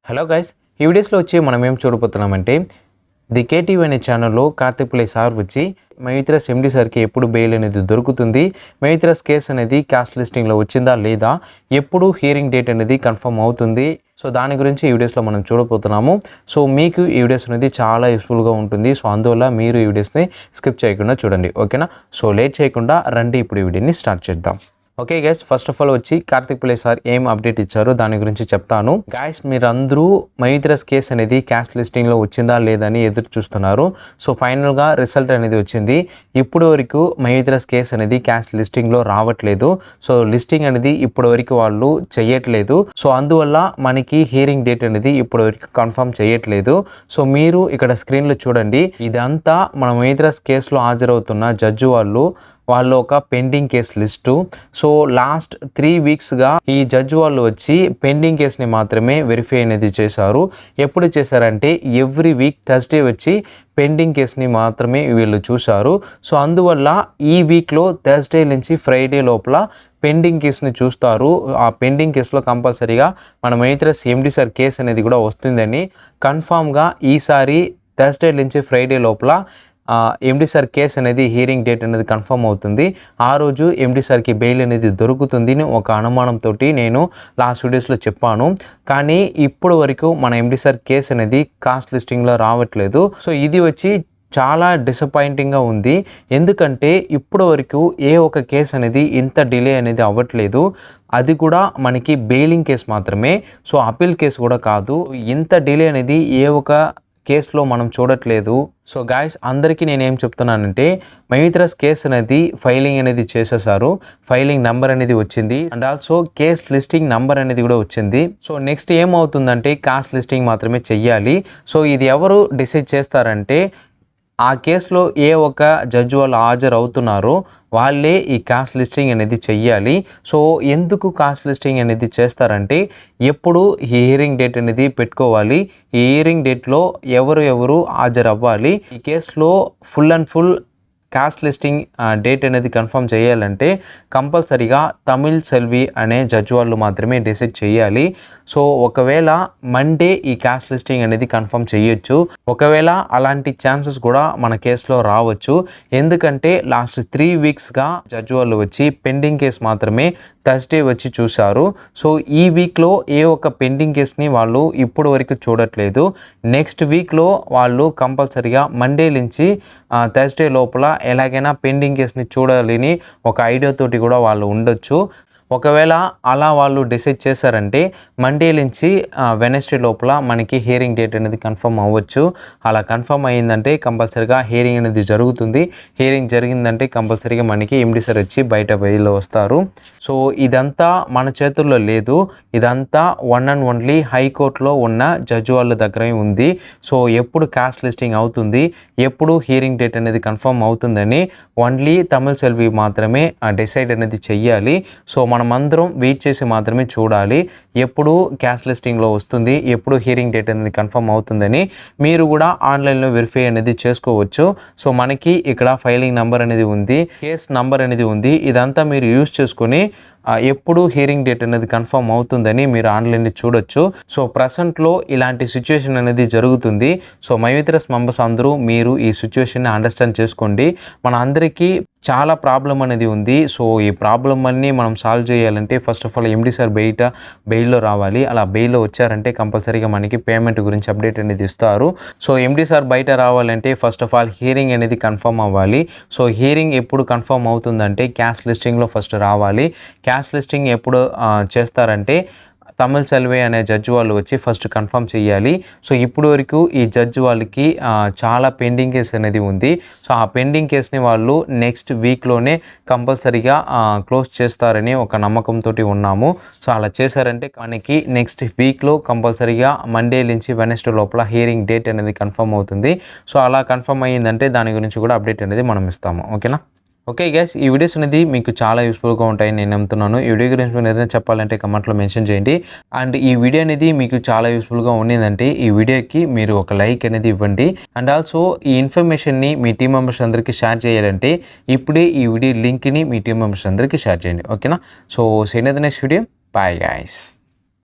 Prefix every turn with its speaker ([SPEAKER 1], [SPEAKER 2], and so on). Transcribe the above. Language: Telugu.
[SPEAKER 1] హలో గైస్, ఈ వీడియోస్లో వచ్చి మనం ఏం చూడబోతున్నామంటే ది కేటీవీ అనే ఛానల్లో కార్తిక్ ప్లే సార్ వచ్చి మయూత్రాస్ ఎండి సార్కి ఎప్పుడు బెయిల్ అనేది దొరుకుతుంది, మయూత్రాస్ కేసు అనేది క్యాస్ట్ లిస్టింగ్లో వచ్చిందా లేదా, ఎప్పుడు హియరింగ్ డేట్ అనేది కన్ఫర్మ్ అవుతుంది. సో దాని గురించి ఈ వీడియోస్లో మనం చూడబోతున్నాము. సో మీకు ఈ వీడియోస్ అనేది చాలా యూస్ఫుల్గా ఉంటుంది. సో అందువల్ల మీరు ఈ వీడియోస్ని స్కిప్ చేయకుండా చూడండి, ఓకేనా. సో లేట్ చేయకుండా రండి ఇప్పుడు ఈ వీడియోని స్టార్ట్ చేద్దాం. Okay guys, first of all వచ్చి కార్తిక్ ప్లే సార్ ఏం అప్డేట్ ఇచ్చారో దాని గురించి చెప్తాను. గైస్, మీరందరూ మయూత్రాస్ కేసు అనేది క్యాస్ట్ లిస్టింగ్లో వచ్చిందా లేదని ఎదురు చూస్తున్నారు. సో ఫైనల్గా రిజల్ట్ అనేది వచ్చింది. ఇప్పుడు వరకు మయూత్రాస్ కేసు అనేది క్యాస్ట్ లిస్టింగ్లో రావట్లేదు. సో లిస్టింగ్ అనేది ఇప్పటి వరకు వాళ్ళు చేయట్లేదు. సో అందువల్ల మనకి హియరింగ్ డేట్ అనేది ఇప్పటి వరకు కన్ఫర్మ్ చేయట్లేదు. సో మీరు ఇక్కడ స్క్రీన్లో చూడండి, ఇదంతా మన మయూత్రాస్ కేసులో హాజరవుతున్న జడ్జి వాళ్ళు ఒక pending case list. So last 3 వీక్స్గా ఈ జడ్జి వాళ్ళు వచ్చి పెండింగ్ కేసుని మాత్రమే వెరిఫై అనేది చేశారు. ఎప్పుడు చేశారంటే ఎవ్రీ వీక్ థర్స్డే వచ్చి పెండింగ్ కేసుని మాత్రమే వీళ్ళు చూశారు. సో అందువల్ల ఈ వీక్లో థర్స్డే నుంచి ఫ్రైడే లోపల పెండింగ్ కేసుని చూస్తారు. ఆ పెండింగ్ కేసులో కంపల్సరీగా మన మయూత్రాస్ ఎండి సార్ కేసు అనేది కూడా వస్తుందని కన్ఫామ్గా ఈసారి థర్స్డే నుంచి ఫ్రైడే లోపల ఎండి సార్ కేసు అనేది హియరింగ్ డేట్ అనేది కన్ఫర్మ్ అవుతుంది. ఆ రోజు ఎండి సార్కి బెయిల్ అనేది దొరుకుతుంది అని ఒక అనుమానంతో నేను లాస్ట్ వీడియోస్లో చెప్పాను. కానీ ఇప్పుడు వరకు మన ఎండి సార్ కేసు అనేది కాస్ట్ లిస్టింగ్లో రావట్లేదు. సో ఇది వచ్చి చాలా డిసప్పాయింటింగ్గా ఉంది. ఎందుకంటే ఇప్పటి వరకు ఏ ఒక కేసు అనేది ఇంత డిలే అనేది అవ్వట్లేదు. అది కూడా మనకి బెయిలింగ్ కేసు మాత్రమే. సో అపీల్ కేసు కూడా కాదు. ఇంత డిలే అనేది ఏ ఒక కేసులో మనం చూడట్లేదు. సో గాయస్, అందరికీ నేనేం చెప్తున్నానంటే మయూత్రాస్ కేసు అనేది ఫైలింగ్ అనేది చేసేసారు. ఫైలింగ్ నెంబర్ అనేది వచ్చింది and also case listing number అనేది కూడా వచ్చింది. సో నెక్స్ట్ ఏమవుతుందంటే కాస్ట్ లిస్టింగ్ మాత్రమే చెయ్యాలి. సో ఇది ఎవరు డిసైడ్ చేస్తారంటే ఆ కేసులో ఏ ఒక జడ్జి వాళ్ళు హాజరు అవుతున్నారో వాళ్ళే ఈ కాస్ట్ లిస్టింగ్ అనేది చెయ్యాలి. సో ఎందుకు కాస్ట్ లిస్టింగ్ అనేది చేస్తారంటే ఎప్పుడు ఈ హియరింగ్ డేట్ అనేది పెట్టుకోవాలి. ఈ హియరింగ్ డేట్లో ఎవరు హాజరు అవ్వాలి. ఈ కేసులో full and full cost listing date అనేది కన్ఫర్మ్ చేయాలంటే కంపల్సరీగా తమిళ్ సెల్వి అనే జడ్జి వాళ్ళు మాత్రమే డిసైడ్ చేయాలి. సో ఒకవేళ మండే ఈ కాస్ట్ లిస్టింగ్ అనేది కన్ఫర్మ్ చేయొచ్చు. ఒకవేళ అలాంటి ఛాన్సెస్ కూడా మన కేసులో రావచ్చు. ఎందుకంటే లాస్ట్ 3 వీక్స్గా జడ్జి వాళ్ళు వచ్చి పెండింగ్ కేసు మాత్రమే థర్స్డే వచ్చి చూశారు. సో ఈ వీక్లో ఏ ఒక పెండింగ్ కేసుని వాళ్ళు ఇప్పుడు వరకు చూడట్లేదు. నెక్స్ట్ వీక్లో వాళ్ళు కంపల్సరీగా మండే నుంచి థర్స్డే లోపల ఎలాగైనా పెండింగ్ కేసుని చూడాలని ఒక ఐడియాతోటి కూడా వాళ్ళు ఉండొచ్చు. ఒకవేళ అలా వాళ్ళు డిసైడ్ చేశారంటే మండే నుంచి వెనస్డే లోపల మనకి హియరింగ్ డేట్ అనేది కన్ఫర్మ్ అవ్వచ్చు. అలా కన్ఫర్మ్ అయ్యిందంటే కంపల్సరీగా హియరింగ్ అనేది జరుగుతుంది. హియరింగ్ జరిగిందంటే కంపల్సరీగా మనకి ఎండి సార్ వచ్చి బయట బయలు వస్తారు. సో ఇదంతా మన చేతుల్లో లేదు. ఇదంతా వన్ అండ్ ఓన్లీ హైకోర్టులో ఉన్న జడ్జి వాళ్ళ దగ్గరే ఉంది. సో ఎప్పుడు కాస్ట్ లిస్టింగ్ అవుతుంది, ఎప్పుడు హియరింగ్ డేట్ అనేది కన్ఫర్మ్ అవుతుందని ఓన్లీ తమిళ్ సెల్వి మాత్రమే డిసైడ్ అనేది చెయ్యాలి. సో మనం అందరం వెయిట్ చేసి మాత్రమే చూడాలి ఎప్పుడు కాస్ట్ లిస్టింగ్లో వస్తుంది, ఎప్పుడు హియరింగ్ డేట్ అనేది కన్ఫర్మ్ అవుతుందని. మీరు కూడా ఆన్లైన్లో వెరిఫై అనేది చేసుకోవచ్చు. సో మనకి ఇక్కడ ఫైలింగ్ నెంబర్ అనేది ఉంది, కేస్ నెంబర్ అనేది ఉంది. ఇదంతా మీరు యూజ్ చేసుకొని ఎప్పుడు హియరింగ్ డేట్ అనేది కన్ఫర్మ్ అవుతుందని మీరు ఆన్లైన్లో చూడొచ్చు. సో ప్రజెంట్లో ఇలాంటి సిచ్యువేషన్ అనేది జరుగుతుంది. సో మయూత్రాస్ మెంబర్స్ అందరూ మీరు ఈ సిచ్యువేషన్ని అండర్స్టాండ్ చేసుకోండి. మన అందరికీ చాలా ప్రాబ్లం అనేది ఉంది. సో ఈ ప్రాబ్లం అన్నీ మనం సాల్వ్ చేయాలంటే first of all MD sir బెయిల్లో రావాలి. అలా బెయిల్లో వచ్చారంటే కంపల్సరీగా మనకి పేమెంట్ గురించి అప్డేట్ అనేది ఇస్తారు. సో ఎండి సార్ బయట రావాలంటే ఫస్ట్ ఆఫ్ ఆల్ హియరింగ్ అనేది కన్ఫర్మ్ అవ్వాలి. సో హియరింగ్ ఎప్పుడు కన్ఫర్మ్ అవుతుందంటే క్యాస్ట్ లిస్టింగ్లో ఫస్ట్ రావాలి. క్యాస్ట్ లిస్టింగ్ ఎప్పుడు చేస్తారంటే తమిళ్ సెల్వి అనే జడ్జి వాళ్ళు వచ్చి ఫస్ట్ కన్ఫర్మ్ చేయాలి. సో ఇప్పుడు వరకు ఈ జడ్జి వాళ్ళకి చాలా పెండింగ్ కేసు అనేది ఉంది. సో ఆ పెండింగ్ కేసుని వాళ్ళు నెక్స్ట్ వీక్లోనే కంపల్సరీగా క్లోజ్ చేస్తారని ఒక నమ్మకంతో ఉన్నాము. సో అలా చేశారంటే మనకి నెక్స్ట్ వీక్లో కంపల్సరీగా మండే నుంచి వెనస్డే లోపల హియరింగ్ డేట్ అనేది కన్ఫర్మ్ అవుతుంది. సో అలా కన్ఫర్మ్ అయ్యిందంటే దాని గురించి కూడా అప్డేట్ అనేది మనం ఇస్తాము, ఓకేనా. ఓకే గైస్, ఈ వీడియోస్ అనేది మీకు చాలా యూస్ఫుల్గా ఉంటాయని నేను నమ్ముతున్నాను. ఈ వీడియో గురించి మీరు ఏదైనా చెప్పాలంటే కమెంట్లో మెన్షన్ చేయండి. అండ్ ఈ వీడియో అనేది మీకు చాలా యూస్ఫుల్గా ఉండిందంటే ఈ వీడియోకి మీరు ఒక లైక్ అనేది ఇవ్వండి. అండ్ ఆల్సో ఈ ఇన్ఫర్మేషన్ని మీ టీం మెంబర్స్ అందరికీ షేర్ చేయాలంటే ఇప్పుడే ఈ వీడియో లింక్ని మీ టీం మెంబర్స్ అందరికీ షేర్ చేయండి, ఓకేనా. So see you in the next video. Bye guys.